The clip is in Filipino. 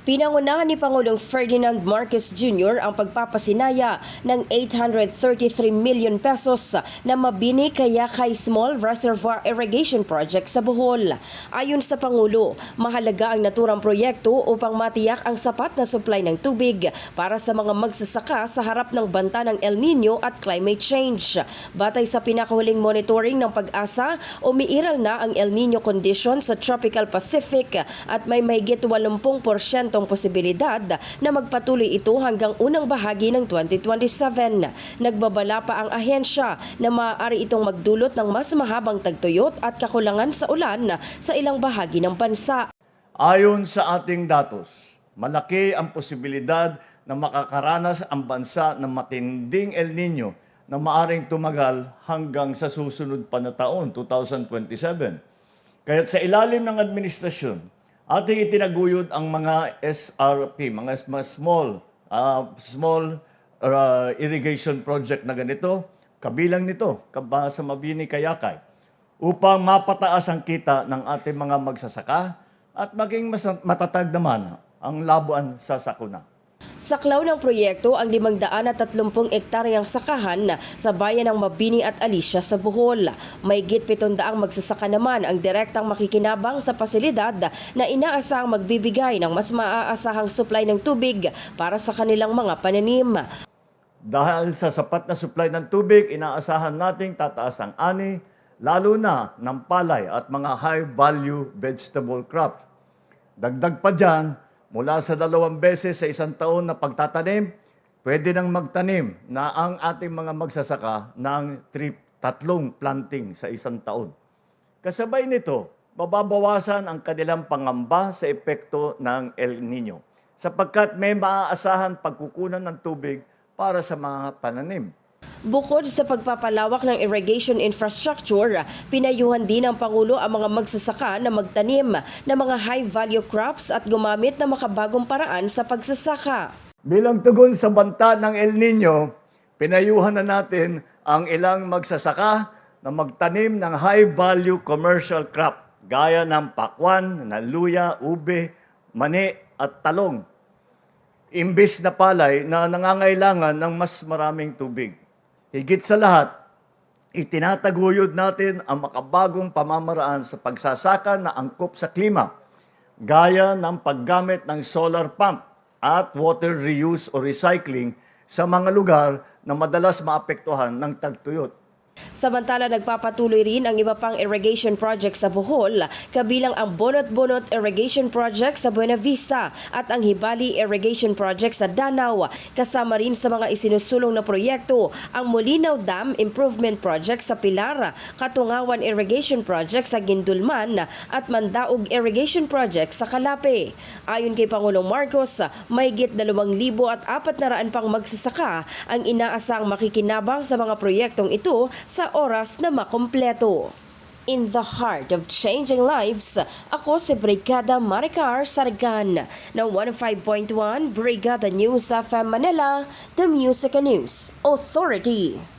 Pinangunahan ni Pangulong Ferdinand Marcos Jr. ang pagpapasinaya ng 833 million pesos na Mabini Kayakay Small Reservoir Irrigation Project sa Bohol. Ayon sa Pangulo, mahalaga ang naturang proyekto upang matiyak ang sapat na supply ng tubig para sa mga magsasaka sa harap ng banta ng El Nino at climate change. Batay sa pinakahuling monitoring ng Pag-asa, umiiral na ang El Nino condition sa Tropical Pacific at may mahigit 80% posibilidad na magpatuloy ito hanggang unang bahagi ng 2027. Nagbabala pa ang ahensya na maaari itong magdulot ng mas mahabang tagtuyot at kakulangan sa ulan sa ilang bahagi ng bansa. Ayon sa ating datos, malaki ang posibilidad na makakaranas ang bansa ng matinding El Nino na maaring tumagal hanggang sa susunod pa na taon, 2027. Kaya't sa ilalim ng administrasyon, ating itinaguyod ang mga SRP, mga small irrigation project na ganito, kabilang nito, sa Mabini Kayakay, upang mapataas ang kita ng ating mga magsasaka at maging mas matatag naman ang labuan sa sakuna. Saklaw ng proyekto ang 530 ektaryang sakahan sa bayan ng Mabini at Alicia sa Bohol. Mahigit 700 magsasaka naman ang direktang makikinabang sa pasilidad na inaasahang magbibigay ng mas maaasahang supply ng tubig para sa kanilang mga pananim. Dahil sa sapat na supply ng tubig, inaasahan nating tataas ang ani, lalo na ng palay at mga high-value vegetable crops. Dagdag pa dyan, mula sa 2 beses sa isang taon na pagtatanim, pwede nang magtanim na ang ating mga magsasaka ng 3 planting sa isang taon. Kasabay nito, mababawasan ang kanilang pangamba sa epekto ng El Nino sapagkat may maaasahan pagkukunan ng tubig para sa mga pananim. Bukod sa pagpapalawak ng irrigation infrastructure, pinayuhan din ng Pangulo ang mga magsasaka na magtanim ng mga high-value crops at gumamit ng makabagong paraan sa pagsasaka. Bilang tugon sa banta ng El Nino, pinayuhan na natin ang ilang magsasaka na magtanim ng high-value commercial crop gaya ng pakwan, luya, ube, mani at talong. Imbis na palay na nangangailangan ng mas maraming tubig. Higit sa lahat, itinataguyod natin ang makabagong pamamaraan sa pagsasaka na angkop sa klima, gaya ng paggamit ng solar pump at water reuse o recycling sa mga lugar na madalas maapektuhan ng tagtuyot. Samantala, nagpapatuloy rin ang iba pang irrigation project sa Bohol, kabilang ang Bonot-Bonot Irrigation Project sa Buena Vista at ang Hibali Irrigation Project sa Danau. Kasama rin sa mga isinusulong na proyekto ang Molinaw Dam Improvement Project sa Pilar, Katungawan Irrigation Project sa Gindulman at Mandaog Irrigation Project sa Calape. Ayon kay Pangulong Marcos, mahigit 2,400 pang magsasaka ang inaasang makikinabang sa mga proyektong ito sa oras na makumpleto. In the heart of changing lives, ako si Brigada Maricar Sargan ng 105.1 Brigada News FM Manila, the Music and News Authority.